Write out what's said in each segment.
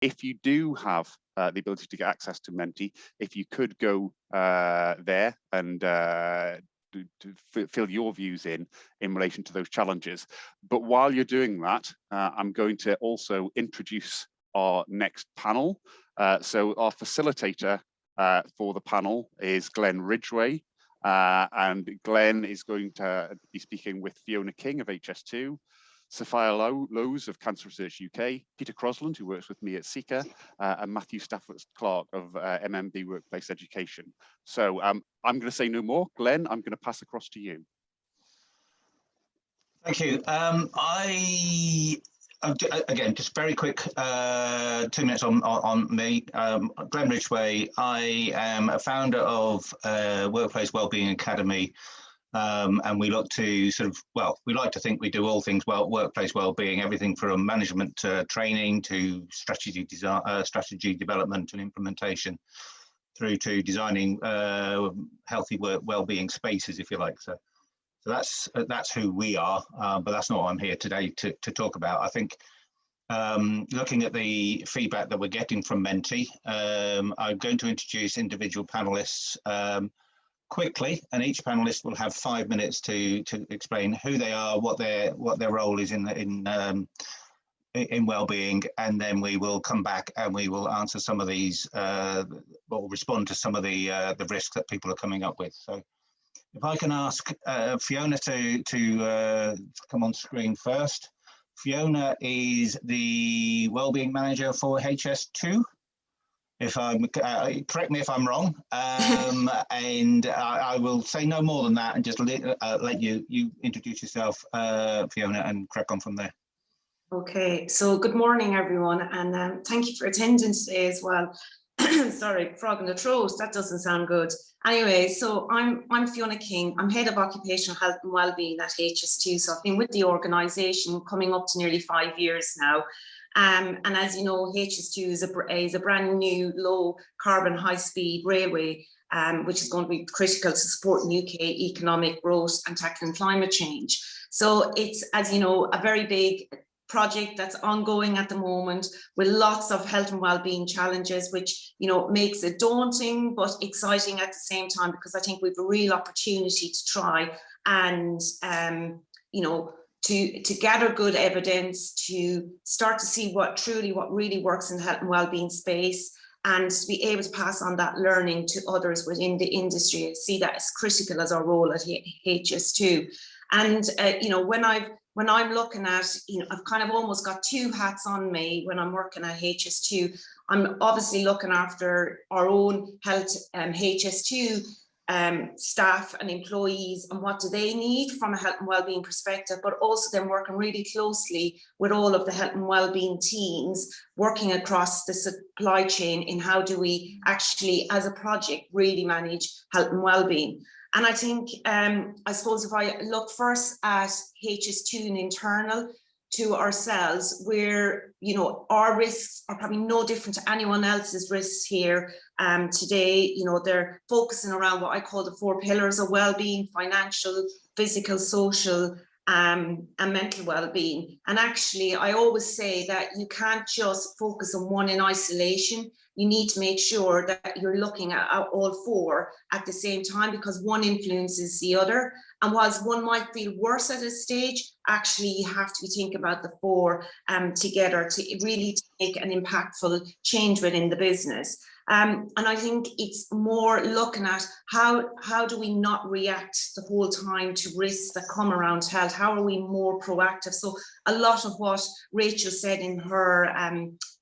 if you do have the ability to get access to Menti, if you could go there and to fill your views in relation to those challenges. But while you're doing that, I'm going to also introduce our next panel. So our facilitator for the panel is Glenn Ridgway, and Glenn is going to be speaking with Fiona King of HS2, Sophia Lowes of Cancer Research UK, Peter Crosland, who works with me at Seeker, and Matthew Stafford-Clark of MMB Workplace Education. So I'm going to say no more. Glenn, I'm going to pass across to you. Thank you. Again, just very quick, 2 minutes on me. Glenn Ridgway. I am a founder of Workplace Wellbeing Academy. And we look to we like to think we do all things workplace well-being, everything from management training to strategy design, strategy development and implementation, through to designing healthy well-being spaces, if you like. So that's who we are, but that's not what I'm here today to talk about. I think looking at the feedback that we're getting from Menti, I'm going to introduce individual panelists quickly, and each panelist will have 5 minutes to explain who they are, what their role is in well-being, and then we will come back and we will answer some of these or respond to some of the risks that people are coming up with. So if I can ask Fiona to come on screen first. Fiona is the Wellbeing Manager for HS2. If I'm correct me if I'm wrong, and I will say no more than that, and just let you introduce yourself, Fiona, and crack on from there. Okay, so good morning, everyone, and thank you for attending today as well. Sorry, frog in the throat. That doesn't sound good. Anyway, so I'm Fiona King. I'm head of occupational health and wellbeing at HS2. So I've been with the organisation coming up to nearly 5 years now. And as you know, HS2 is a brand new low carbon high speed railway, which is going to be critical to supporting UK economic growth and tackling climate change. So it's, as you know, a very big project that's ongoing at the moment with lots of health and well-being challenges, which, you know, makes it daunting but exciting at the same time, because I think we've a real opportunity to try and, you know, to gather good evidence, to start to see what really works in the health and well-being space, and to be able to pass on that learning to others within the industry. I see that as critical as our role at HS2. And you know, when I'm looking at, you know, I've kind of almost got two hats on me when I'm working at HS2. I'm obviously looking after our own health HS2 staff and employees, and what do they need from a health and wellbeing perspective, but also then working really closely with all of the health and wellbeing teams working across the supply chain in how do we actually as a project really manage health and wellbeing. And I think, I suppose if I look first at HS2 and internal to ourselves, where, you know, our risks are probably no different to anyone else's risks here today. You know, they're focusing around what I call the 4 pillars of well-being: financial, physical, social, and mental well-being. And actually, I always say that you can't just focus on one in isolation. You need to make sure that you're looking at all 4 at the same time, because one influences the other. And whilst one might feel worse at a stage, actually you have to think about the 4 together to really make an impactful change within the business. And I think it's more looking at how do we not react the whole time to risks that come around health? How are we more proactive? So a lot of what Rachel said in her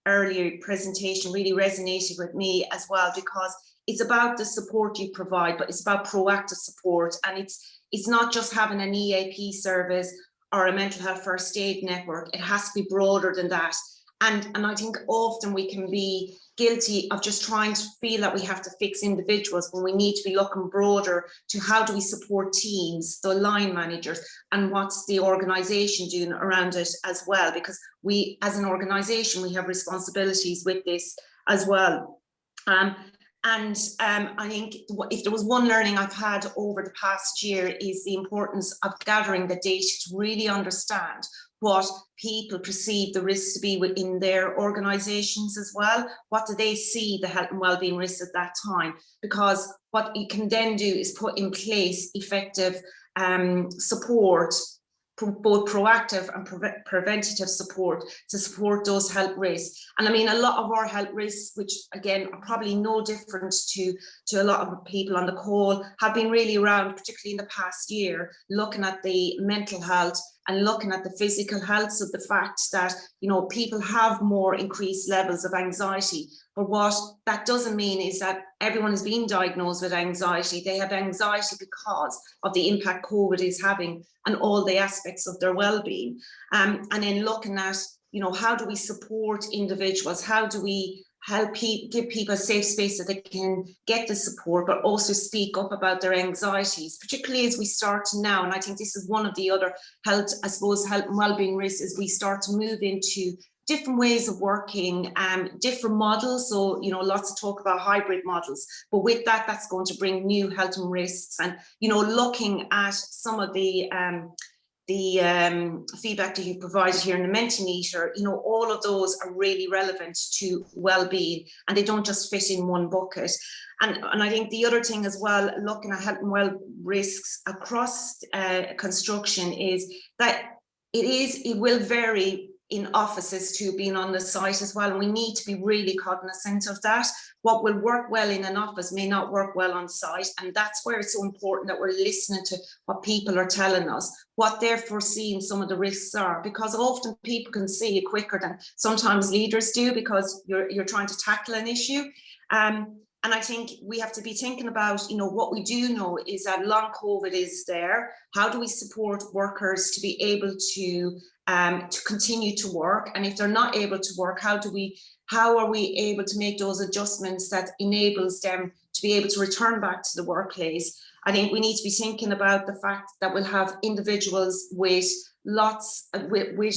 earlier presentation really resonated with me as well, because it's about the support you provide, but it's about proactive support. And it's not just having an EAP service or a mental health first aid network. It has to be broader than that. And I think often we can be guilty of just trying to feel that we have to fix individuals when we need to be looking broader to how do we support teams, the line managers, and what's the organisation doing around it as well, because we as an organisation, we have responsibilities with this as well. And I think if there was one learning I've had over the past year is the importance of gathering the data to really understand what people perceive the risks to be within their organisations as well. What do they see the health and wellbeing risks at that time? Because what you can then do is put in place effective support, both proactive and preventative support to support those health risks. And I mean, a lot of our health risks, which again are probably no different to a lot of people on the call, have been really around, particularly in the past year, looking at the mental health and looking at the physical health. So the fact that, you know, people have more increased levels of anxiety. But what that doesn't mean is that everyone is being diagnosed with anxiety. They have anxiety because of the impact COVID is having on all the aspects of their well-being. And then looking at, you know, how do we support individuals? How do we help give people a safe space so they can get the support, but also speak up about their anxieties, particularly as we start now. And I think this is one of the other health and wellbeing risks, as we start to move into different ways of working, different models. So, you know, lots of talk about hybrid models, but with that, that's going to bring new health and risks. And, you know, looking at some of the feedback that you've provided here in the Mentimeter, you know, all of those are really relevant to well-being, and they don't just fit in one bucket. And I think the other thing as well, looking at health and well risks across construction, is that it will vary in offices to being on the site as well. And we need to be really cognizant of that. What will work well in an office may not work well on site. And that's where it's so important that we're listening to what people are telling us, what they're foreseeing some of the risks are, because often people can see it quicker than sometimes leaders do, because you're trying to tackle an issue. And I think we have to be thinking about, you know, what we do know is that long COVID is there. How do we support workers to be able to continue to work? And if they're not able to work, how are we able to make those adjustments that enables them to be able to return back to the workplace? I think we need to be thinking about the fact that we'll have individuals with with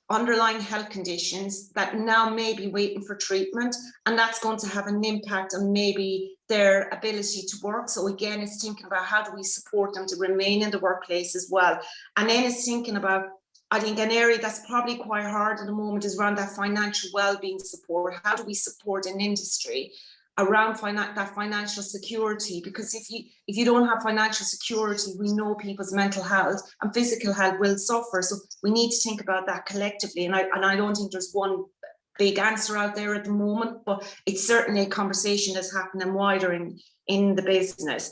underlying health conditions that now may be waiting for treatment, and that's going to have an impact on maybe their ability to work. So again, it's thinking about how do we support them to remain in the workplace as well. And then it's thinking about, I think an area that's probably quite hard at the moment is around that financial well-being support. How do we support an industry around that financial security? Because if you don't have financial security, we know people's mental health and physical health will suffer. So we need to think about that collectively. And I don't think there's one big answer out there at the moment, but it's certainly a conversation that's happening wider in the business.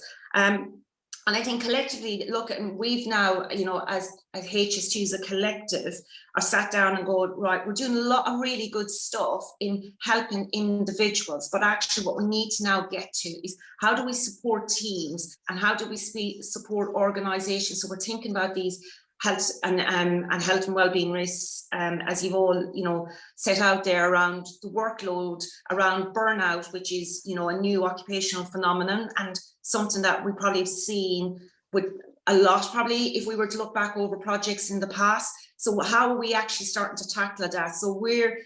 And I think collectively, look, we've now, you know, as HS2 as a collective, are sat down and go, right, we're doing a lot of really good stuff in helping individuals, but actually what we need to now get to is how do we support teams and how do we support organisations? So we're thinking about these health and health and wellbeing risks, as you've all, you know, set out there around the workload, around burnout, which is, you know, a new occupational phenomenon and something that we probably have seen with a lot, probably, if we were to look back over projects in the past. So how are we actually starting to tackle that? So we're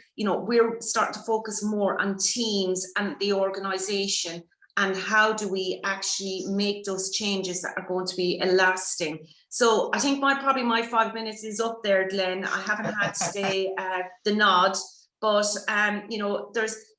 starting to focus more on teams and the organisation, and how do we actually make those changes that are going to be lasting. So I think my 5 minutes is up there, Glenn. I haven't had the nod, but you know,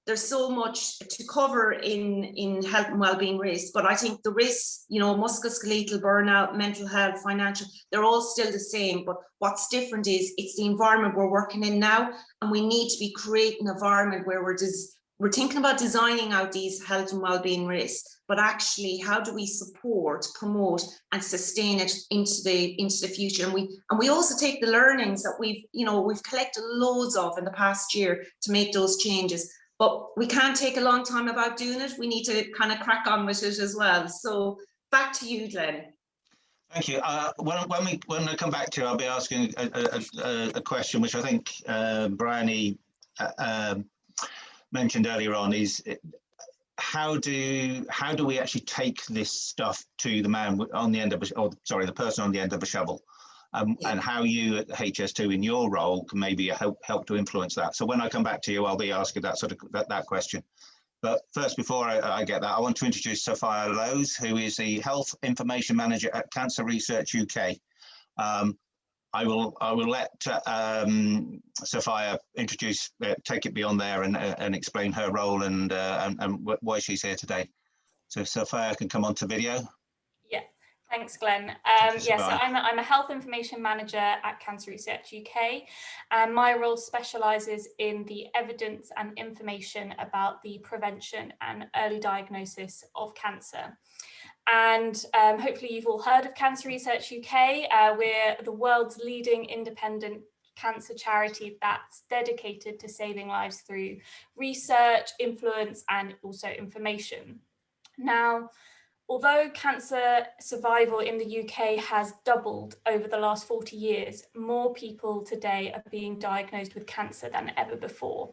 there's so much to cover in health and wellbeing risks. But I think the risks, you know, musculoskeletal burnout, mental health, financial, they're all still the same. But what's different is it's the environment we're working in now, and we need to be creating an environment where we're thinking about designing out these health and wellbeing risks, but actually how do we support, promote and sustain it into the future? And we also take the learnings that we've collected loads of in the past year to make those changes, but we can't take a long time about doing it. We need to kind of crack on with it as well. So back to you, Glenn. Thank you. When I come back to you, I'll be asking a question which I think Bryony mentioned earlier on, is how do we actually take this stuff to the man on the end of the person on the end of a shovel, and how you at HS2 in your role can maybe help to influence that. So when I come back to you, I'll be asking that question. But first, before I get that, I want to introduce Sophia Lowes, who is the Health Information Manager at Cancer Research UK. I will let Sophia introduce, take it beyond there and explain her role and why she's here today. So Sophia can come on to video. Yeah, thanks, Glenn. Yeah, so I'm a Health Information Manager at Cancer Research UK, and my role specialises in the evidence and information about the prevention and early diagnosis of cancer. And hopefully you've all heard of Cancer Research UK. We're the world's leading independent cancer charity that's dedicated to saving lives through research, influence, and also information. Now, although cancer survival in the UK has doubled over the last 40 years, more people today are being diagnosed with cancer than ever before.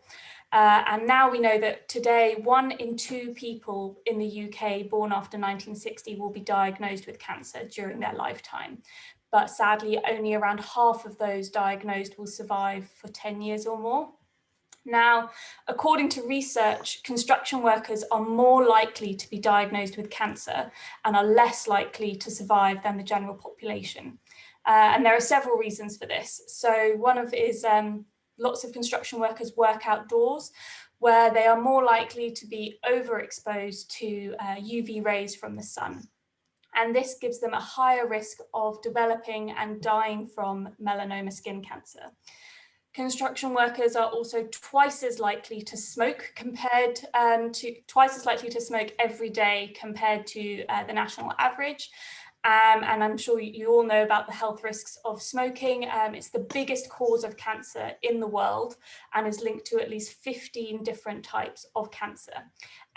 And now we know that today 1 in 2 people in the UK born after 1960 will be diagnosed with cancer during their lifetime. But sadly, only around half of those diagnosed will survive for 10 years or more. Now, according to research, construction workers are more likely to be diagnosed with cancer and are less likely to survive than the general population. And there are several reasons for this. So one of it is lots of construction workers work outdoors, where they are more likely to be overexposed to UV rays from the sun. And this gives them a higher risk of developing and dying from melanoma skin cancer. Construction workers are also twice as likely to smoke every day compared to the national average. And I'm sure you all know about the health risks of smoking. It's the biggest cause of cancer in the world and is linked to at least 15 different types of cancer.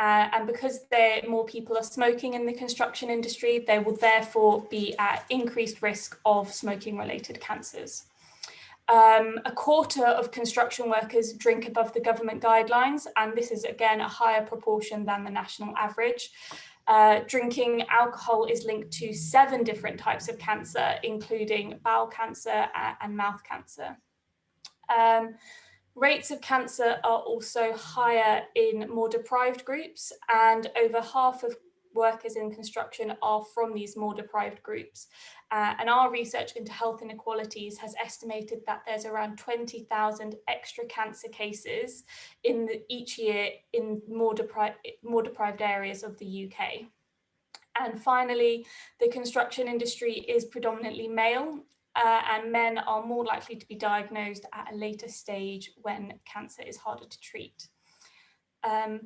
And because more people are smoking in the construction industry, they will therefore be at increased risk of smoking-related cancers. A quarter of construction workers drink above the government guidelines, and this is again a higher proportion than the national average. Drinking alcohol is linked to 7 different types of cancer, including bowel cancer and mouth cancer. Rates of cancer are also higher in more deprived groups, and over half of workers in construction are from these more deprived groups. And our research into health inequalities has estimated that there's around 20,000 extra cancer cases each year in more deprived areas of the UK. And finally, the construction industry is predominantly male, and men are more likely to be diagnosed at a later stage when cancer is harder to treat.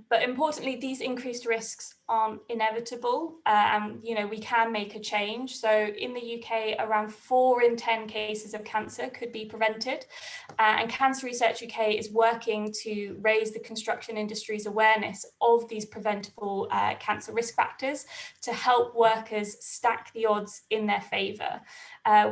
But importantly, these increased risks aren't inevitable, and we can make a change. So in the UK, around 4 in 10 cases of cancer could be prevented, and Cancer Research UK is working to raise the construction industry's awareness of these preventable cancer risk factors to help workers stack the odds in their favour.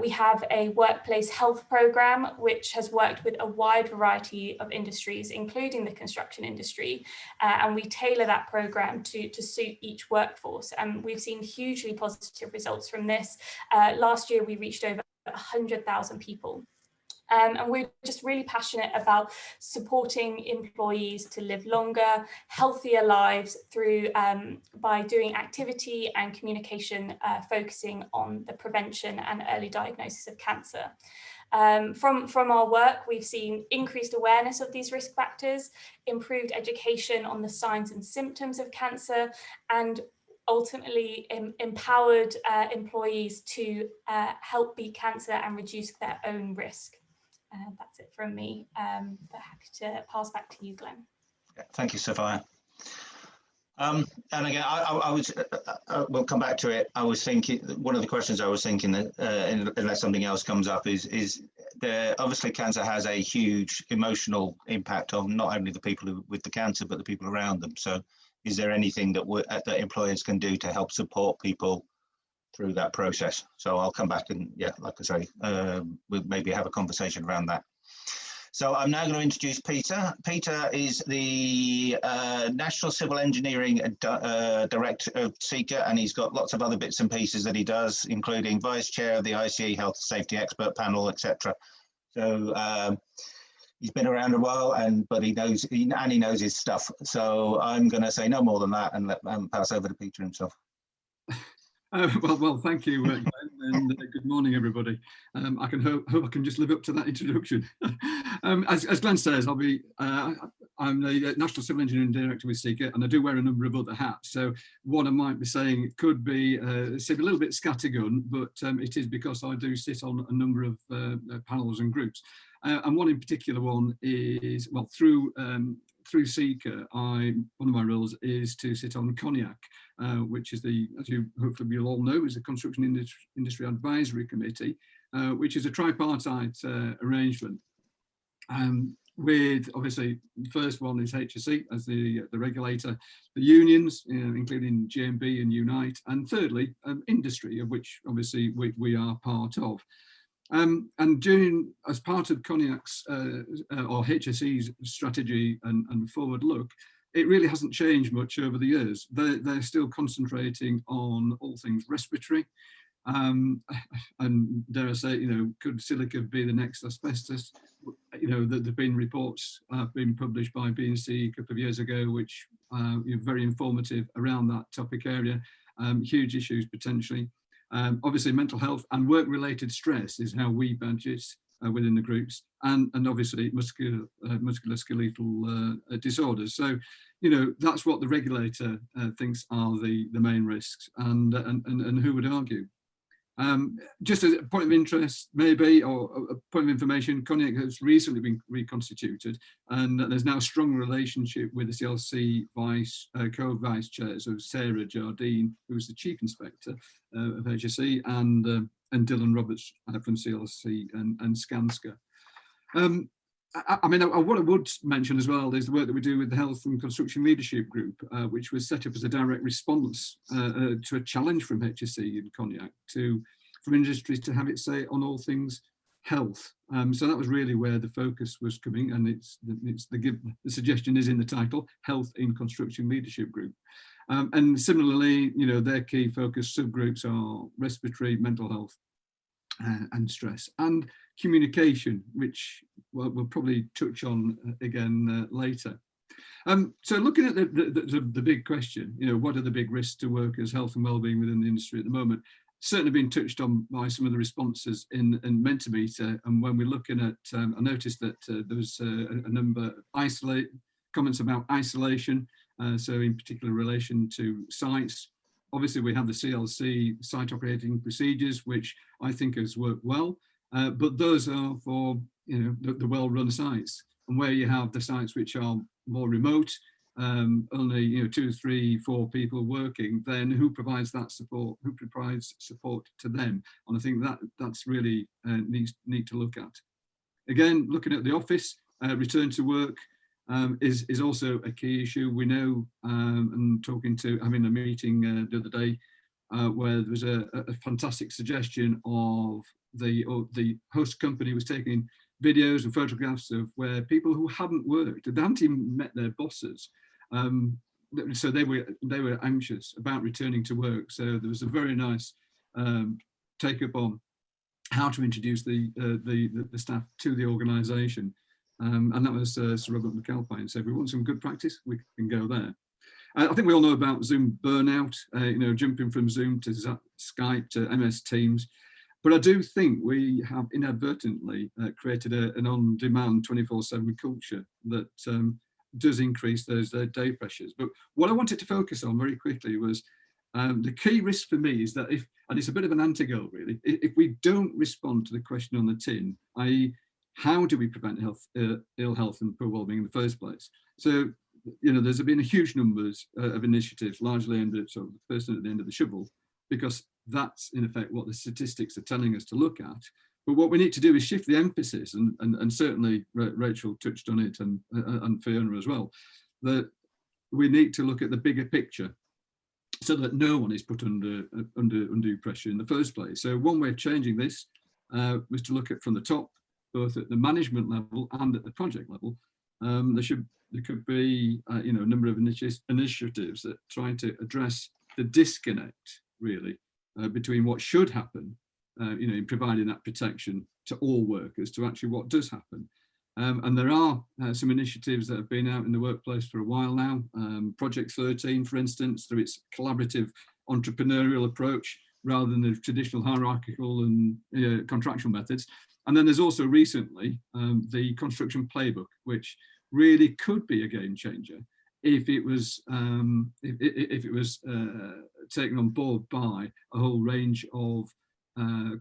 We have a workplace health programme which has worked with a wide variety of industries, including the construction industry, and we tailor that programme to suit each workforce. And we've seen hugely positive results from this. Last year, we reached over 100,000 people. And we're just really passionate about supporting employees to live longer, healthier lives through by doing activity and communication focusing on the prevention and early diagnosis of cancer. From our work, we've seen increased awareness of these risk factors, improved education on the signs and symptoms of cancer, and ultimately empowered employees to help beat cancer and reduce their own risk. That's it from me, but happy to pass back to you, Glenn. Thank you, Sophia. And again, we'll come back to it. I was thinking, one of the questions I was thinking, unless something else comes up, is obviously cancer has a huge emotional impact on not only the people with the cancer, but the people around them. So is there anything that employers can do to help support people through that process? So I'll come back and, yeah, like I say, we'll maybe have a conversation around that. So I'm now going to introduce Peter. Peter is the National Civil Engineering Director of SECA, and he's got lots of other bits and pieces that he does, including Vice Chair of the ICE Health and Safety Expert Panel, etc. So he's been around a while, but he knows his stuff. So I'm going to say no more than that and pass over to Peter himself. Well, thank you, Glenn, and good morning, everybody. I can hope I can just live up to that introduction. As Glenn says, I'm the National Civil Engineering Director with Seeker, and I do wear a number of other hats. So what I might be saying could be a little bit scattergun, but it is because I do sit on a number of panels and groups. And one in particular one is, well, through Seeker, one of my roles is to sit on Cognac, which is as you hopefully you'll all know, is the Construction Industry Advisory Committee, which is a tripartite arrangement. With obviously the first one is HSE as the regulator, the unions, including GMB and Unite, and thirdly, industry, of which obviously we are part of. And as part of Cognac's or HSE's strategy and forward look, it really hasn't changed much over the years. They're still concentrating on all things respiratory. And dare I say, could silica be the next asbestos? There've been reports been published by BNC a couple of years ago, which are very informative around that topic area. Huge issues potentially. Obviously, mental health and work-related stress is how we badge it within the groups, and obviously musculoskeletal disorders. So, that's what the regulator thinks are the main risks, and who would argue? Just as a point of interest, maybe, or a point of information, Cognac has recently been reconstituted, and there's now a strong relationship with the CLC co-vice chairs of Sarah Jardine, who's the chief inspector of HSE, and Dylan Roberts from CLC and Skanska. What I would mention as well is the work that we do with the Health and Construction Leadership Group, which was set up as a direct response to a challenge from HSE and Cognac from industry to have its say on all things health. So that was really where the focus was coming, and the suggestion is in the title, Health in Construction Leadership Group. And similarly, their key focus subgroups are respiratory, mental health, and stress, and communication, which we'll probably touch on again later. So looking at the big question, what are the big risks to workers' health and wellbeing within the industry at the moment? Certainly been touched on by some of the responses in Mentimeter, and when we're looking at, I noticed that there was a number of comments about isolation, so in particular relation to sites. Obviously, we have the CLC site operating procedures, which I think has worked well, but those are for the well-run sites. And where you have the sites which are more remote, only 2, 3, 4 people working, then who provides that support? Who provides support to them? And I think that's really need to look at. Again, looking at the office, return to work. Is also a key issue. We know, and having a meeting the other day where there was a fantastic suggestion of the host company was taking videos and photographs of where people who hadn't worked, they hadn't even met their bosses, so they were anxious about returning to work. So there was a very nice take up on how to introduce the staff to the organisation. And that was Sir Robert McAlpine. So if we want some good practice, we can go there. I think we all know about Zoom burnout, jumping from Zoom to Skype to MS Teams. But I do think we have inadvertently created an on-demand 24/7 culture that does increase those day pressures. But what I wanted to focus on very quickly was the key risk for me is that and it's a bit of an anti-goal really, if we don't respond to the question on the tin, i.e., how do we prevent ill health and poor wellbeing in the first place? So, there's been a huge numbers of initiatives, largely aimed at sort of the person at the end of the shovel, because that's in effect what the statistics are telling us to look at. But what we need to do is shift the emphasis, and certainly Rachel touched on it, and Fiona as well, that we need to look at the bigger picture so that no one is put under undue pressure in the first place. So one way of changing this was to look at from the top, both at the management level and at the project level. There could be a number of initiatives that try to address the disconnect really between what should happen, in providing that protection to all workers, to actually what does happen. And there are some initiatives that have been out in the workplace for a while now. Project 13, for instance, through its collaborative entrepreneurial approach, rather than the traditional hierarchical and contractual methods. And then there's also recently the construction playbook, which really could be a game changer if it was taken on board by a whole range of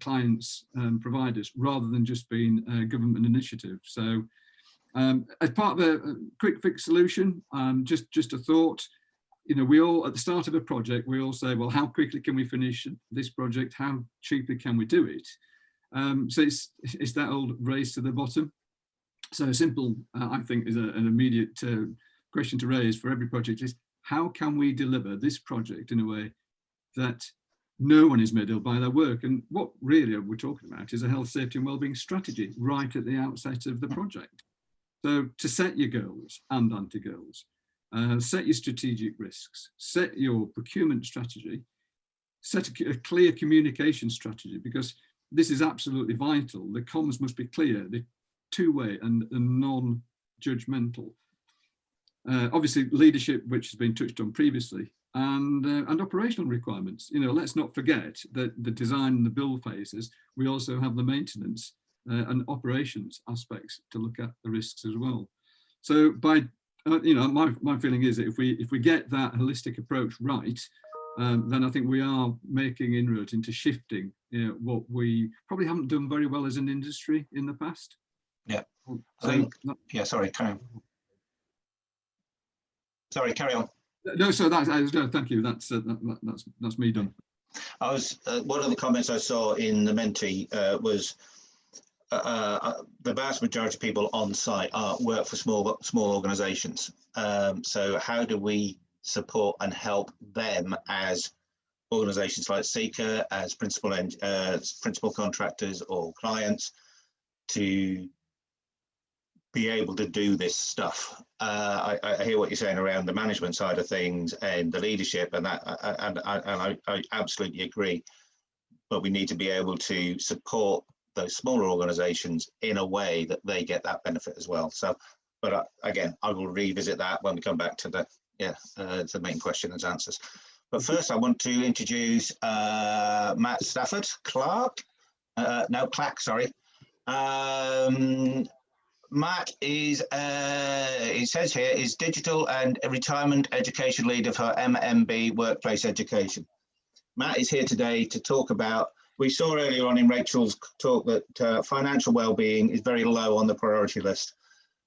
clients and providers, rather than just being a government initiative. So as part of a quick fix solution, just a thought, we all, at the start of a project, we all say, well, how quickly can we finish this project? How cheaply can we do it? So it's that old race to the bottom. So simple, I think, is an immediate question to raise for every project is, how can we deliver this project in a way that no one is made ill by their work? And what really we're talking about is a health, safety and wellbeing strategy right at the outset of the project. So to set your goals and anti-goals, set your strategic risks, set your procurement strategy, set a clear communication strategy, because this is absolutely vital. The comms must be clear, the two-way and non-judgmental. Obviously, leadership, which has been touched on previously, and operational requirements. Let's not forget that the design and the build phases, we also have the maintenance and operations aspects to look at the risks as well. So by my feeling is that if we get that holistic approach right, then I think we are making inroads into shifting what we probably haven't done very well as an industry in the past. Yeah. So, sorry, carry on. Sorry, carry on. No, so no, thank you. That's me done. I was one of the comments I saw in the Menti was the vast majority of people on site work for small organisations. So how do we support and help them as organisations like Seeker, as principal contractors or clients, to be able to do this stuff? I hear what you're saying around the management side of things and the leadership, and I absolutely agree. But we need to be able to support those smaller organisations in a way that they get that benefit as well. So, but again, I will revisit that when we come back to the the main question and answers. But first, I want to introduce Matt Stafford, Clark. No, Clack, sorry. Matt is, it says here, is digital and retirement education leader for MMB Workplace Education. Matt is here today to talk about, we saw earlier on in Rachel's talk that financial well-being is very low on the priority list.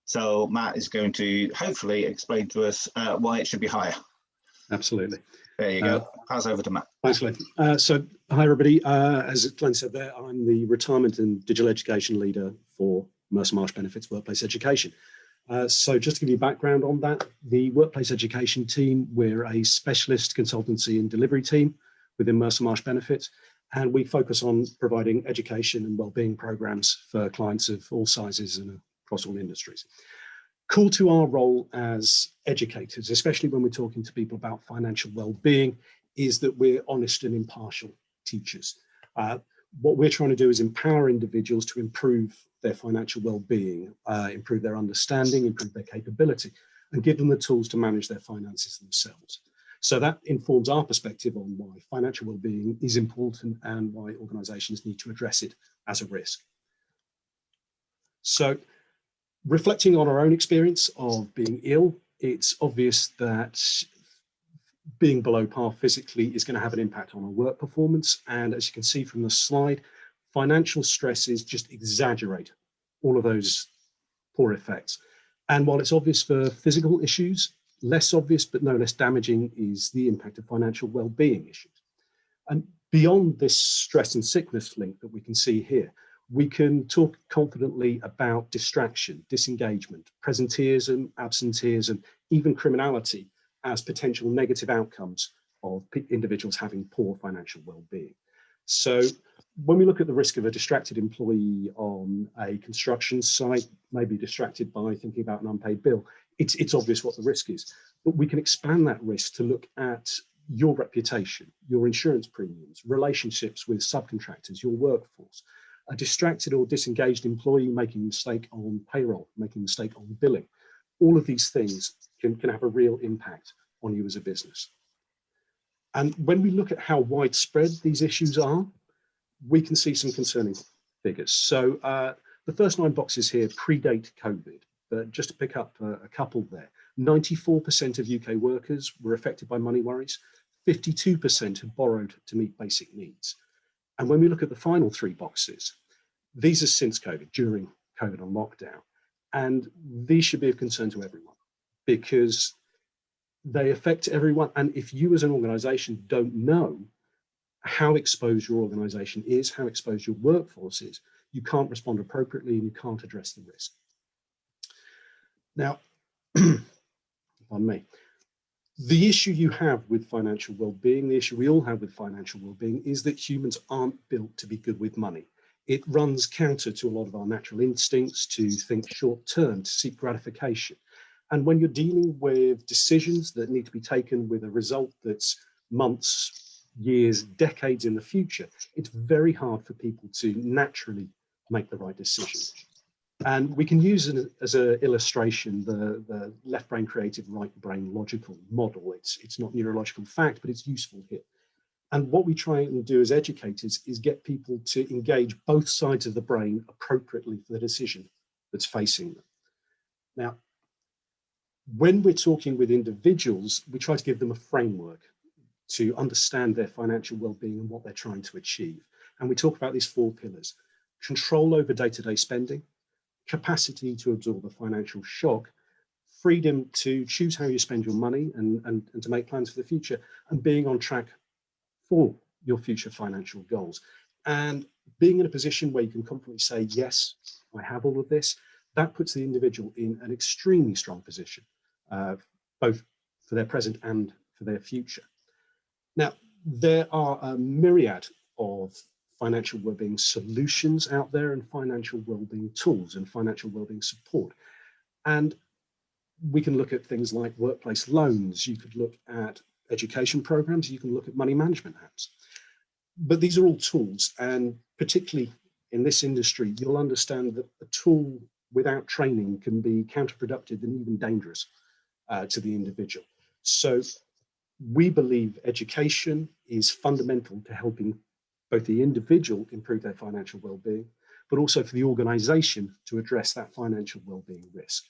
So Matt is going to hopefully explain to us why it should be higher. Absolutely. There you go. Pass over to Matt. Thanks, Glenn. So hi, everybody. As Glenn said there, I'm the retirement and digital education leader for Mercer Marsh Benefits Workplace Education. So just to give you background on that, the Workplace Education team, we're a specialist consultancy and delivery team within Mercer Marsh Benefits, and we focus on providing education and wellbeing programs for clients of all sizes and across all industries. Cool to our role as educators, especially when we're talking to people about financial well-being, is that we're honest and impartial teachers. What we're trying to do is empower individuals to improve their financial well-being, improve their understanding, improve their capability, and give them the tools to manage their finances themselves. So that informs our perspective on why financial well-being is important and why organisations need to address it as a risk. So, reflecting on our own experience of being ill, it's obvious that being below par physically is going to have an impact on our work performance. And as you can see from the slide, financial stresses just exaggerate all of those poor effects. And while it's obvious for physical issues, less obvious but no less damaging is the impact of financial well-being issues. And beyond this stress and sickness link that we can see here, we can talk confidently about distraction, disengagement, presenteeism, absenteeism, even criminality as potential negative outcomes of individuals having poor financial well-being. So when we look at the risk of a distracted employee on a construction site, maybe distracted by thinking about an unpaid bill, it's obvious what the risk is. But we can expand that risk to look at your reputation, your insurance premiums, relationships with subcontractors, your workforce. a distracted or disengaged employee making a mistake on payroll, making a mistake on billing. All of these things can have a real impact on you as a business. And when we look at how widespread these issues are, we can see some concerning figures. So the first 9 boxes here predate COVID, but just to pick up a couple there, 94% of UK workers were affected by money worries, 52% have borrowed to meet basic needs. And when we look at the final 3 boxes, these are since COVID, during COVID on lockdown, and these should be of concern to everyone because they affect everyone. And if you as an organisation don't know how exposed your organisation is, how exposed your workforce is, you can't respond appropriately and you can't address the risk. Now, pardon me, the issue you have with financial well-being, the issue we all have with financial well-being is that humans aren't built to be good with money. It runs counter to a lot of our natural instincts to think short-term, to seek gratification. And when you're dealing with decisions that need to be taken with a result that's months, years, decades in the future, it's very hard for people to naturally make the right decision. And we can use it as an illustration, the left brain creative, right brain logical model. It's not neurological fact, but it's useful here. And what we try and do as educators is get people to engage both sides of the brain appropriately for the decision that's facing them. Now, when we're talking with individuals, we try to give them a framework to understand their financial well-being and what they're trying to achieve. And we talk about these 4 pillars: control over day-to-day spending, capacity to absorb a financial shock, freedom to choose how you spend your money and to make plans for the future, and being on track for your future financial goals. And being in a position where you can confidently say, yes, I have all of this, that puts the individual in an extremely strong position, both for their present and for their future. Now, there are a myriad of financial wellbeing solutions out there and financial wellbeing tools and financial wellbeing support. And we can look at things like workplace loans, you could look at education programs, you can look at money management apps. But these are all tools, and particularly in this industry, you'll understand that a tool without training can be counterproductive and even dangerous to the individual. So we believe education is fundamental to helping both the individual improve their financial well-being, but also for the organization to address that financial well-being risk.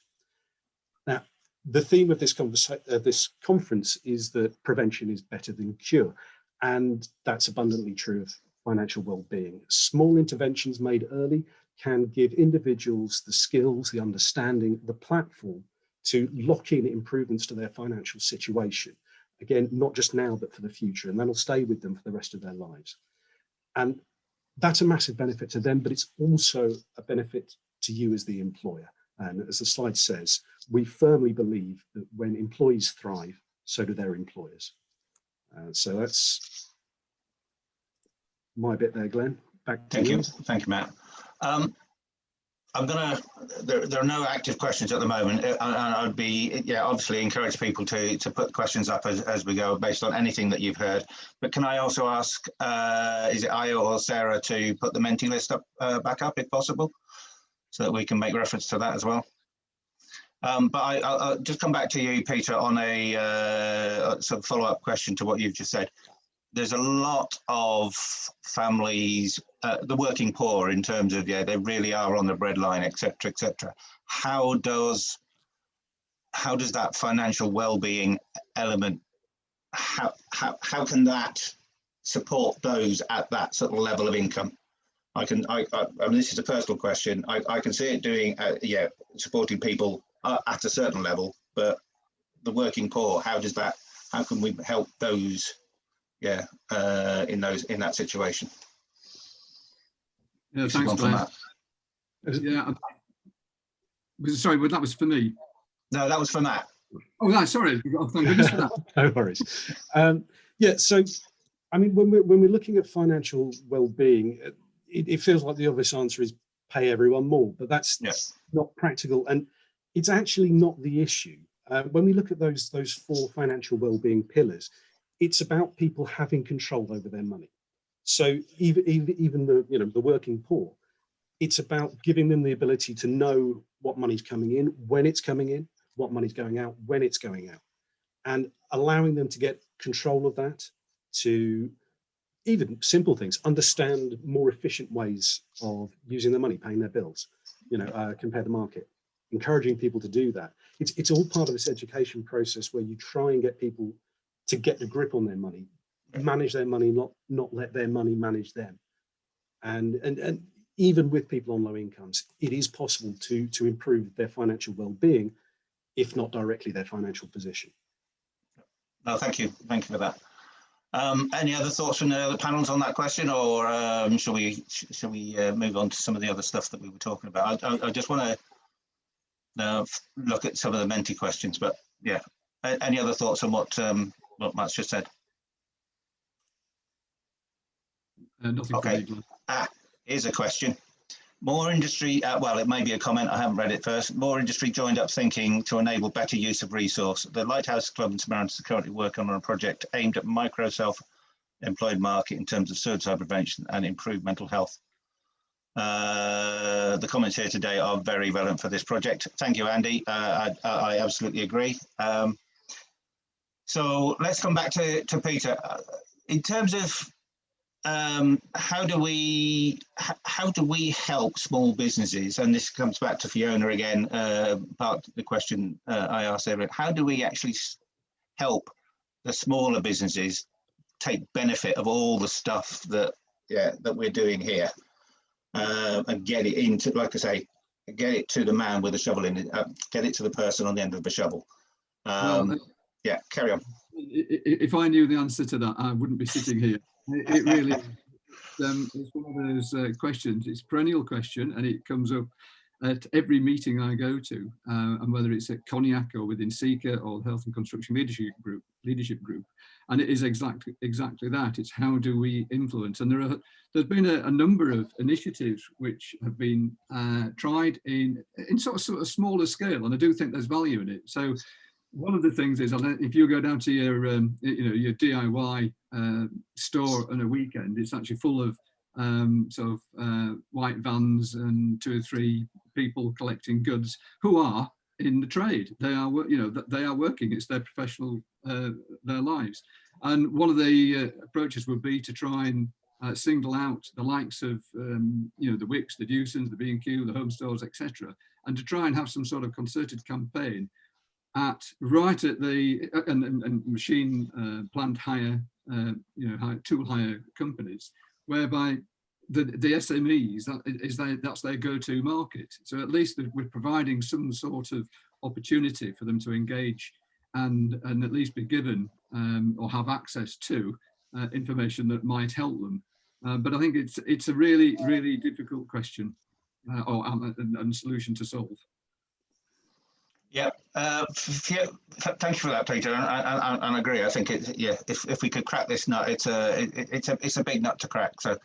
Now, the theme of this conference is that prevention is better than cure, and that's abundantly true of financial well-being. Small interventions made early can give individuals the skills, the understanding, the platform to lock in improvements to their financial situation. Again, not just now, but for the future, and that'll stay with them for the rest of their lives. And that's a massive benefit to them, but it's also a benefit to you as the employer. And as the slide says, we firmly believe that when employees thrive, so do their employers. So that's my bit there, Glenn. Back to you. Thank you, Matt. There are no active questions at the moment, and I'd be, obviously encourage people to put questions up as we go based on anything that you've heard. But can I also ask, is it Aya or Sarah to put the Menti list up back up if possible, so that we can make reference to that as well? But I'll just come back to you, Peter, on a sort of follow-up question to what you've just said. There's a lot of families, the working poor, in terms of, they really are on the breadline, etc., etc. How does that financial well-being element, how can that support those at that sort of level of income? I mean, this is a personal question. I can see it doing, supporting people at a certain level, but the working poor, how can we help those? In that situation. Yeah, thanks, Glenn. Yeah, sorry, but that was for me. No, that was for Matt. Oh, sorry. Oh, thank goodness for that. No worries. So I mean, when we're looking at financial well-being, it feels like the obvious answer is pay everyone more, but that's not practical, and it's actually not the issue. When we look at those 4 financial well-being pillars, it's about people having control over their money. So even the working poor, it's about giving them the ability to know what money's coming in, when it's coming in, what money's going out, when it's going out, and allowing them to get control of that, to even simple things, understand more efficient ways of using their money, paying their bills, compare the market, encouraging people to do that. It's all part of this education process where you try and get people to get a grip on their money, manage their money, not let their money manage them. And even with people on low incomes, it is possible to improve their financial well-being, if not directly their financial position. No, thank you for that. Any other thoughts from the other panels on that question, or shall we move on to some of the other stuff that we were talking about? I just want to look at some of the Menti questions, but yeah, any other thoughts on what Matt's just said? Nothing. Okay. Here's a question. More industry, well, it may be a comment, I haven't read it first. More industry joined up thinking to enable better use of resource. The Lighthouse Club and Samaritans are currently working on a project aimed at micro self-employed market in terms of suicide prevention and improved mental health. The comments here today are very relevant for this project. Thank you, Andy. I absolutely agree. So let's come back to Peter. In terms of how do we help small businesses, and this comes back to Fiona again, part of the question I asked earlier, how do we actually help the smaller businesses take benefit of all the stuff that we're doing here, and get it into, like I say, get it to the man with a shovel in it, get it to the person on the end of the shovel. Yeah, carry on. If I knew the answer to that, I wouldn't be sitting here. It really it's one of those questions. It's a perennial question, and it comes up at every meeting I go to, and whether it's at Cognac or within Seeker or the Health and Construction Leadership Group, and it is exactly that. It's how do we influence? And there's been a number of initiatives which have been tried in sort of smaller scale, and I do think there's value in it. So one of the things is, if you go down to your your DIY store on a weekend, it's actually full of white vans and 2 or 3 people collecting goods who are in the trade. They are they are working. It's their professional their lives. And one of the approaches would be to try and single out the likes of the Wicks, the Dewsons, the B&Q, the home stores, etc., and to try and have some sort of concerted campaign right at the and machine plant hire, tool hire companies, whereby the SMEs, that's their go-to market. So at least we're providing some sort of opportunity for them to engage and at least be given or have access to information that might help them. But I think it's a really, really difficult question and solution to solve. Yeah, thank you for that, Peter, and I agree. I think if we could crack this nut, it's a big nut to crack. So,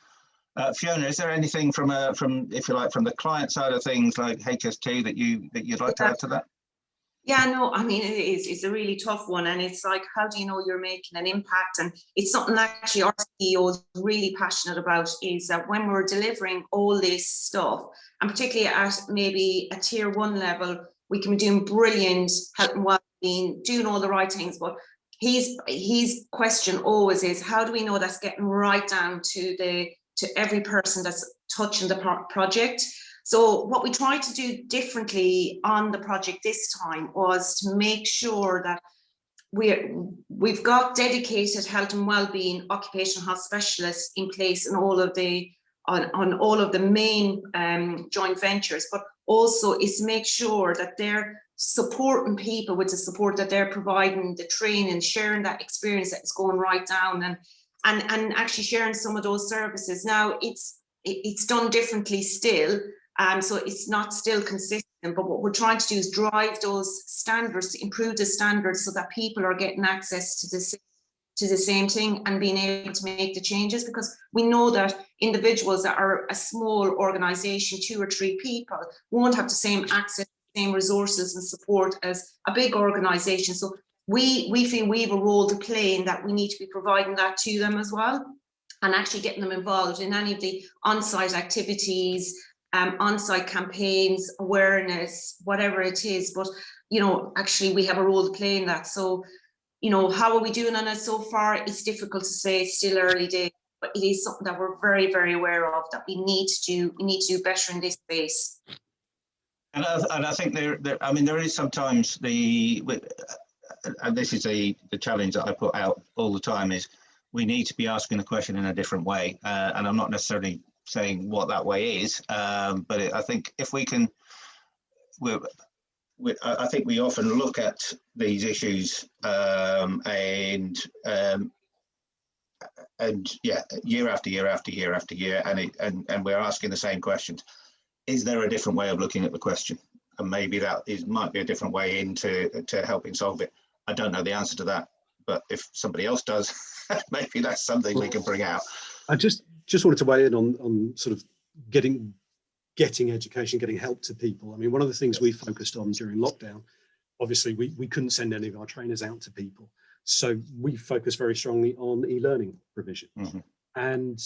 Fiona, is there anything from if you like from the client side of things like HST that you'd like to add to that? Yeah, no, I mean, it's a really tough one, and it's like, how do you know you're making an impact? And it's something that actually our CEO is really passionate about, is that when we're delivering all this stuff, and particularly at maybe a tier 1 level, we can be doing brilliant health and well-being, doing all the right things, but his question always is, how do we know that's getting right down to every person that's touching the project? So what we tried to do differently on the project this time was to make sure that we've got dedicated health and well-being occupational health specialists in place in all of the on all of the main joint ventures, but also is make sure that they're supporting people with the support that they're providing, the training, sharing that experience that is going right down, and actually sharing some of those services. Now it's done differently still, so it's not still consistent, but what we're trying to do is drive those standards, to improve the standards so that people are getting access to the same thing and being able to make the changes, because we know that individuals that are a small organization, 2 or 3 people, won't have the same access, same resources and support as a big organization. So we feel we have a role to play in that. We need to be providing that to them as well, and actually getting them involved in any of the on-site activities, on-site campaigns, awareness, whatever it is. But, you know, actually we have a role to play in that. So, you know, how are we doing on it so far? It's difficult to say, it's still early days, but it is something that we're very, very aware of, that we need to do better in this space. And I think there is sometimes and this is the challenge that I put out all the time, is we need to be asking the question in a different way. And I'm not necessarily saying what that way is, but I think if we can, I think we often look at these issues and yeah, year after year after year after year, and we're asking the same questions. Is there a different way of looking at the question? And maybe that might be a different way into helping solve it. I don't know the answer to that, but if somebody else does, maybe that's something we can bring out. I just wanted to weigh in on sort of getting education, getting help to people. I mean, one of the things we focused on during lockdown, obviously we couldn't send any of our trainers out to people. So we focused very strongly on e-learning provision. Mm-hmm. And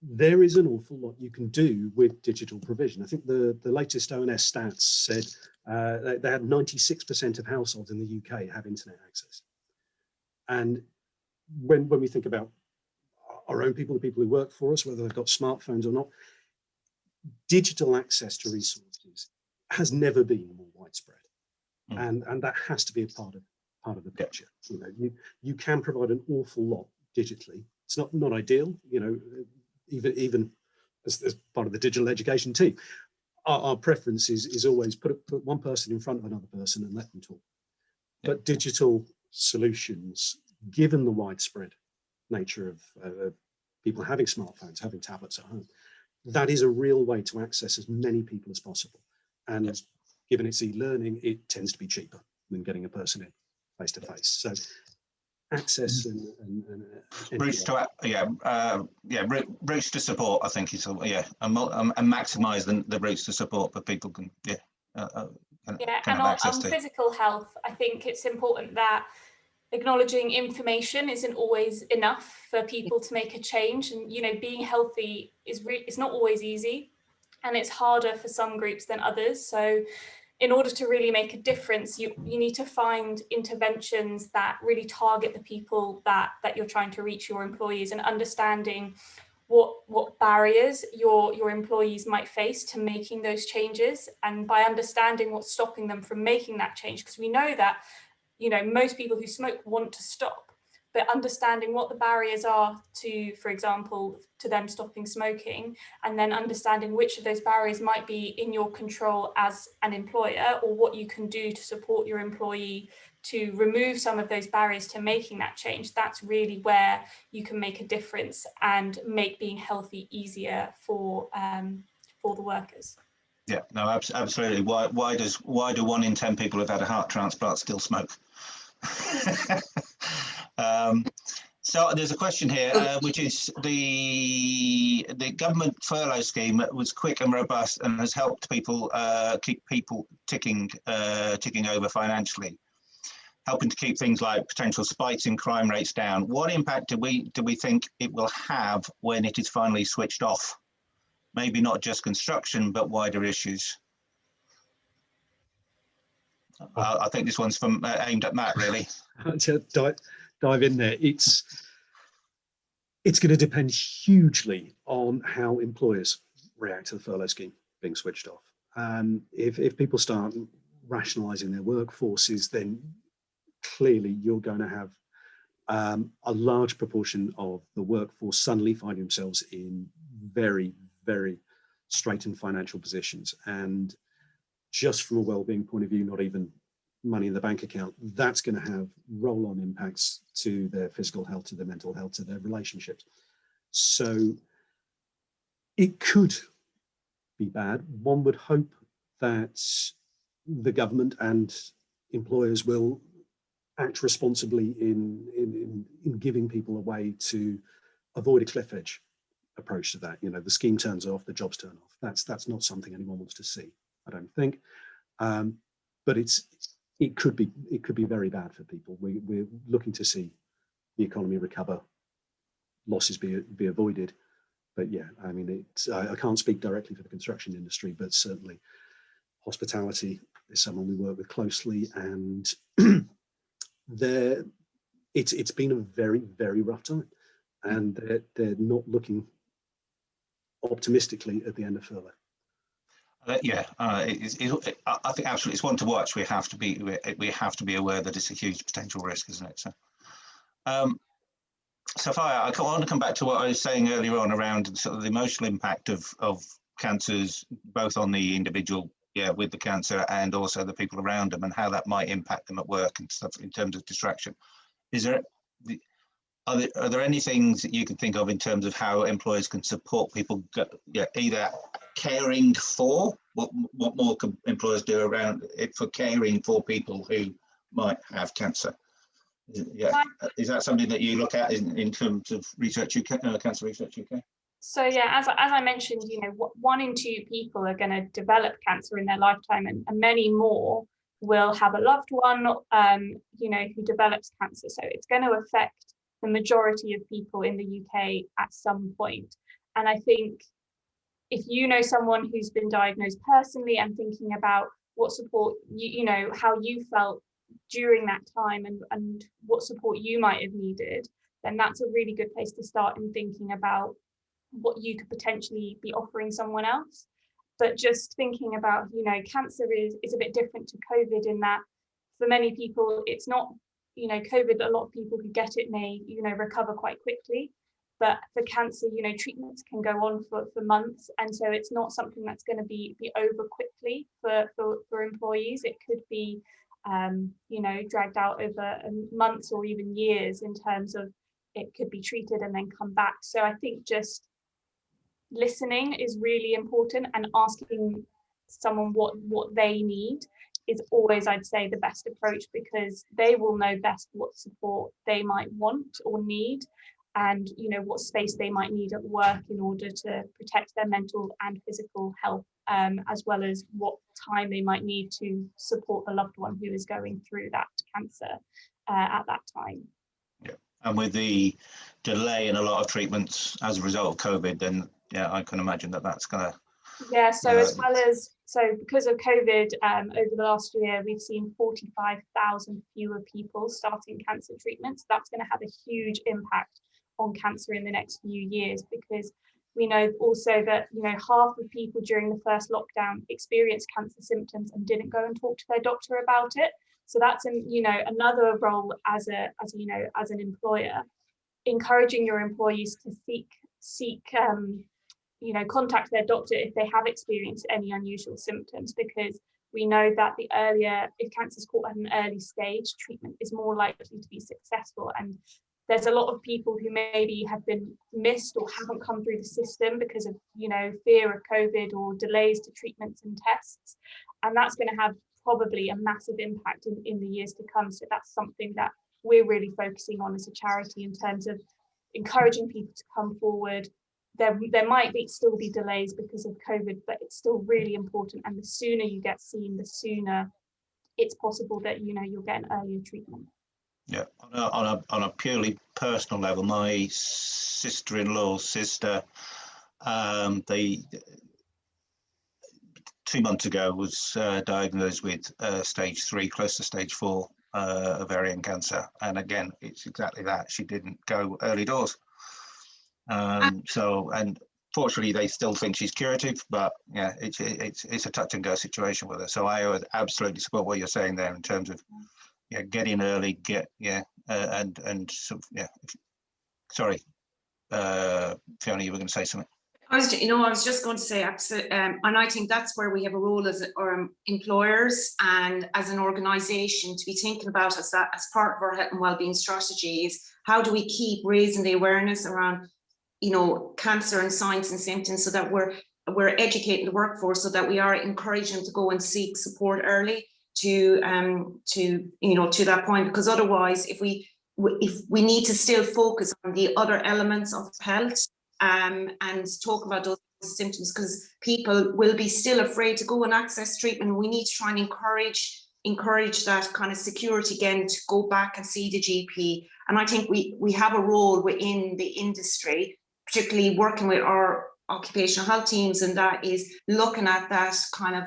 there is an awful lot you can do with digital provision. I think the latest ONS stats said they had 96% of households in the UK have internet access. And when we think about our own people, the people who work for us, whether they've got smartphones or not, digital access to resources has never been more widespread. Mm. And that has to be a part of the picture. You know, you can provide an awful lot digitally. It's not ideal, you know, even as part of the digital education team. Our preference is always put one person in front of another person and let them talk. Yep. But digital solutions, given the widespread nature of people having smartphones, having tablets at home, that is a real way to access as many people as possible. And yep. Given it's e-learning, it tends to be cheaper than getting a person in face to face. So access and routes to routes to support, I think is and maximise the routes to support that people can and on physical health, I think it's important that acknowledging information isn't always enough for people to make a change. And, you know, being healthy is not always easy, and it's harder for some groups than others. So in order to really make a difference, you need to find interventions that really target the people that you're trying to reach, your employees, and understanding what barriers your employees might face to making those changes. And by understanding what's stopping them from making that change, because we know that, you know, most people who smoke want to stop, but understanding what the barriers are to, for example, to them stopping smoking, and then understanding which of those barriers might be in your control as an employer, or what you can do to support your employee to remove some of those barriers to making that change. That's really where you can make a difference and make being healthy easier for the workers. Yeah, no, absolutely. Why do 1 in 10 people who've had a heart transplant still smoke? So there's a question here, which is the government furlough scheme was quick and robust and has helped people keep people ticking over financially, helping to keep things like potential spikes in crime rates down. What impact do we think it will have when it is finally switched off? Maybe not just construction, but wider issues. I think this one's aimed at Matt, really. To dive in there, it's going to depend hugely on how employers react to the furlough scheme being switched off. If people start rationalising their workforces, then clearly you're going to have a large proportion of the workforce suddenly find themselves in very, very straitened financial positions. And just from a wellbeing point of view, not even money in the bank account, that's going to have roll-on impacts to their physical health, to their mental health, to their relationships. So it could be bad. One would hope that the government and employers will act responsibly in giving people a way to avoid a cliff edge approach to that. You know, the scheme turns off, the jobs turn off. That's not something anyone wants to see, I don't think. But it could be very bad for people. We're looking to see the economy recover, losses be avoided, But yeah, I mean, I can't speak directly for the construction industry, but certainly hospitality is someone we work with closely, and it's been a very, very rough time, and they're not looking optimistically at the end of furlough. I think absolutely it's one to watch. We have to be aware that it's a huge potential risk, isn't it? So, Sophia, I want to come back to what I was saying earlier on around sort of the emotional impact of cancers, both on the individual, with the cancer, and also the people around them, and how that might impact them at work and stuff in terms of distraction. Are there any things that you can think of in terms of how employers can support people, either caring for, what more can employers do around it for caring for people who might have cancer? Is that something that you look at in terms of Research UK, Cancer Research UK? So yeah, as I mentioned, 1 in 2 people are going to develop cancer in their lifetime, and many more will have a loved one, who develops cancer. So it's going to affect the majority of people in the UK at some point. And I think if you know someone who's been diagnosed personally and thinking about what support, how you felt during that time and what support you might have needed, then that's a really good place to start in thinking about what you could potentially be offering someone else. But just thinking about, cancer is a bit different to COVID in that for many people, it's not, COVID, a lot of people who get it may, recover quite quickly. But for cancer, treatments can go on for months. And so it's not something that's going to be over quickly for employees. It could be, dragged out over months or even years in terms of it could be treated and then come back. So I think just listening is really important, and asking someone what they need is always, I'd say, the best approach, because they will know best what support they might want or need, and what space they might need at work in order to protect their mental and physical health, as well as what time they might need to support the loved one who is going through that cancer at that time. Yeah, and with the delay in a lot of treatments as a result of COVID, then I can imagine that's going to. Yeah, so because of COVID, over the last year, we've seen 45,000 fewer people starting cancer treatments. That's going to have a huge impact on cancer in the next few years, because we know also that half of people during the first lockdown experienced cancer symptoms and didn't go and talk to their doctor about it. So that's another role as an employer, encouraging your employees to seek contact their doctor if they have experienced any unusual symptoms, because we know that if cancer is caught at an early stage, treatment is more likely to be successful. And there's a lot of people who maybe have been missed or haven't come through the system because of fear of COVID or delays to treatments and tests, and that's going to have probably a massive impact in the years to come. So that's something that we're really focusing on as a charity in terms of encouraging people to come forward. There might still be delays because of COVID, but it's still really important. And the sooner you get seen, the sooner it's possible that you'll get an earlier treatment. Yeah, on a purely personal level, my sister-in-law's sister, 2 months ago was diagnosed with stage 3, close to stage 4 ovarian cancer, and again, it's exactly that. She didn't go early doors. And fortunately, they still think she's curative, but yeah, it's a touch and go situation with her. So I would absolutely support what you're saying there in terms of get in early, and sort of, Sorry, Fiona, you were going to say something. I was just going to say, and I think that's where we have a role as employers and as an organisation to be thinking about as part of our health and wellbeing strategy is how do we keep raising the awareness around cancer and signs and symptoms, so that we're educating the workforce, so that we are encouraging them to go and seek support early to that point, because otherwise if we need to still focus on the other elements of health and talk about those symptoms, because people will be still afraid to go and access treatment. We need to try and encourage that kind of security again to go back and see the GP. And I think we have a role within the industry particularly working with our occupational health teams, and that is looking at that kind of,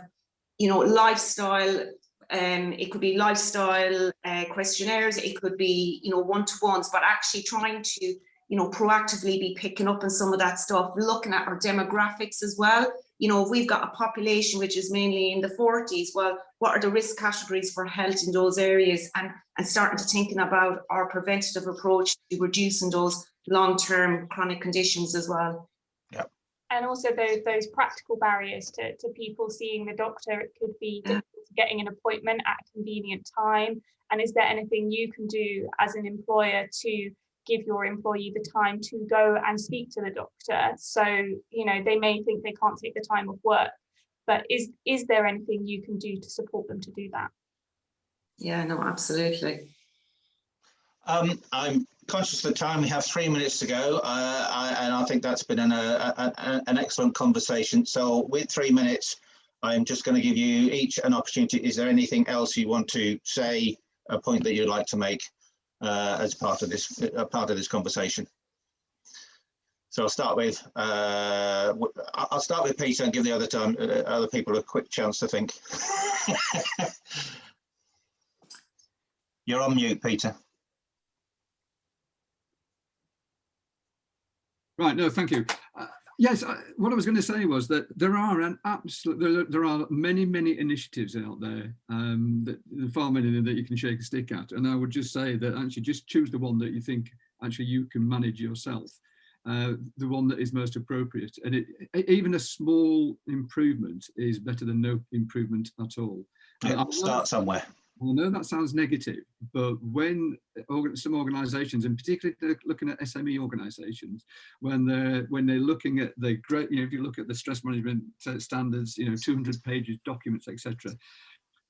you know, lifestyle. It could be lifestyle questionnaires, it could be, you know, one-to-ones, but actually trying to, you know, proactively be picking up on some of that stuff, looking at our demographics as well. You know, if we've got a population which is mainly in the 40s, well, what are the risk categories for health in those areas, and starting to thinking about our preventative approach to reducing those long-term chronic conditions as well. Yeah. And also those practical barriers to people seeing the doctor. It could be difficult getting an appointment at a convenient time. And is there anything you can do as an employer to give your employee the time to go and speak to the doctor? So, you know, they may think they can't take the time off work, but is there anything you can do to support them to do that? Yeah, no, absolutely. I'm conscious of the time. We have 3 minutes to go, and I think that's been an excellent conversation. So with 3 minutes, I'm just going to give you each an opportunity. Is there anything else you want to say, a point that you'd like to make as part of this conversation? So I'll start with Peter and give the other people a quick chance to think. You're on mute, Peter. Right, no, thank you. Yes, what I was going to say was that there are many initiatives out there, far many that you can shake a stick at. And I would just say that actually just choose the one that you think actually you can manage yourself, the one that is most appropriate. And even a small improvement is better than no improvement at all. Start somewhere. I know that sounds negative, but when some organisations, and particularly looking at SME organisations, when they're looking at the great, you know, if you look at the stress management standards, you know, 200 pages, documents, etc.,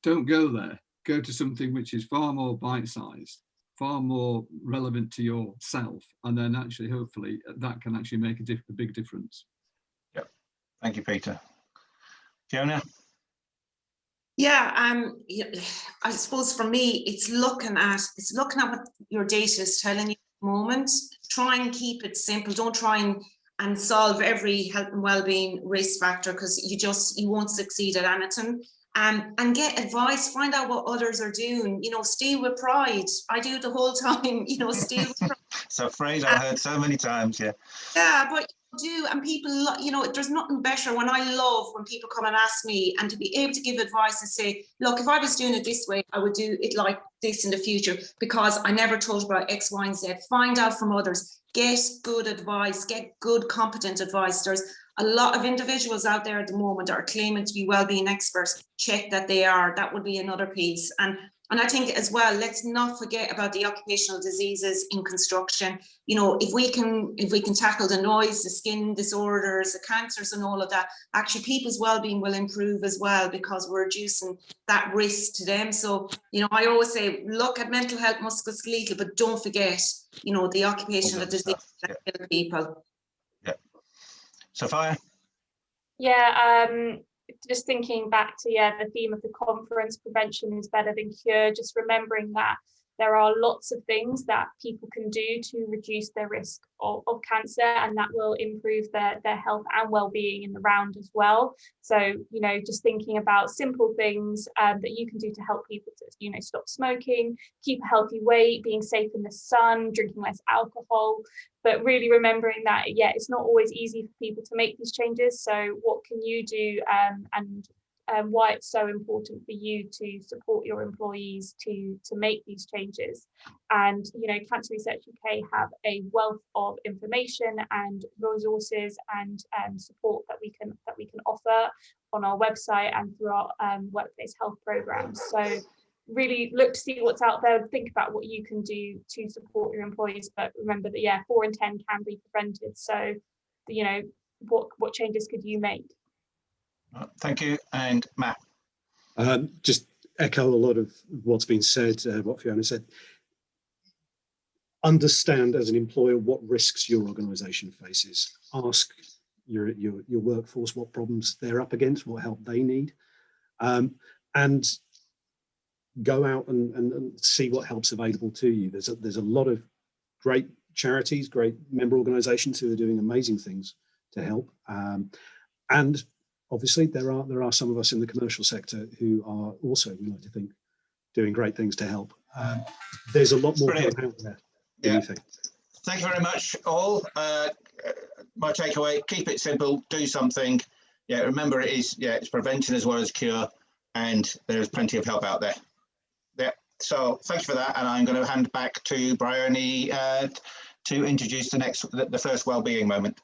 don't go there. Go to something which is far more bite-sized, far more relevant to yourself, and then actually, hopefully, that can actually make a big difference. Yep. Thank you, Peter. Fiona? Yeah, I suppose for me, it's looking at what your data is telling you at the moment. Try and keep it simple. Don't try and solve every health and well-being risk factor, because you won't succeed at anything. And get advice, find out what others are doing. You know, steal with pride. I do the whole time. You know, steal with pride. It's a phrase I've heard so many times. Yeah. Yeah, but do, and people, you know, there's nothing better when people come and ask me, and to be able to give advice and say, look, if I was doing it this way, I would do it like this in the future, because I never thought about X, Y, and Z. Find out from others, get good advice, get good, competent advice. There's a lot of individuals out there at the moment that are claiming to be wellbeing experts. Check that they are. That would be another piece. And I think as well, let's not forget about the occupational diseases in construction. You know, if we can tackle the noise, the skin disorders, the cancers and all of that, actually people's well-being will improve as well, because we're reducing that risk to them. So, you know, I always say, look at mental health, musculoskeletal, but don't forget, you know, the occupational diseases that kill people. Yeah. Sophia? Yeah, just thinking back to the theme of the conference, prevention is better than cure, just remembering that there are lots of things that people can do to reduce their risk of cancer, and that will improve their health and well-being in the round as well. So, you know, just thinking about simple things that you can do to help people to, you know, stop smoking, keep a healthy weight, being safe in the sun, drinking less alcohol, but really remembering that, it's not always easy for people to make these changes. So what can you do, and why it's so important for you to support your employees to make these changes. And, you know, Cancer Research UK have a wealth of information and resources and support that we can offer on our website and through our workplace health programs. So really look to see what's out there, think about what you can do to support your employees, but remember that 4 in 10 can be prevented. So, you know, what changes could you make? Thank you. And Matt? Just echo a lot of what's been said, what Fiona said. Understand as an employer what risks your organisation faces. Ask your workforce what problems they're up against, what help they need, and go out and see what help's available to you. There's a lot of great charities, great member organisations who are doing amazing things to help. And obviously there are some of us in the commercial sector who are also, we like to think, doing great things to help. There's a lot more Brilliant. out there than you think. Thank you very much, all. My takeaway: keep it simple, do something. Yeah, remember it's prevention as well as cure, and there's plenty of help out there. Yeah. So thank you for that, and I'm going to hand back to Bryony to introduce the first wellbeing moment.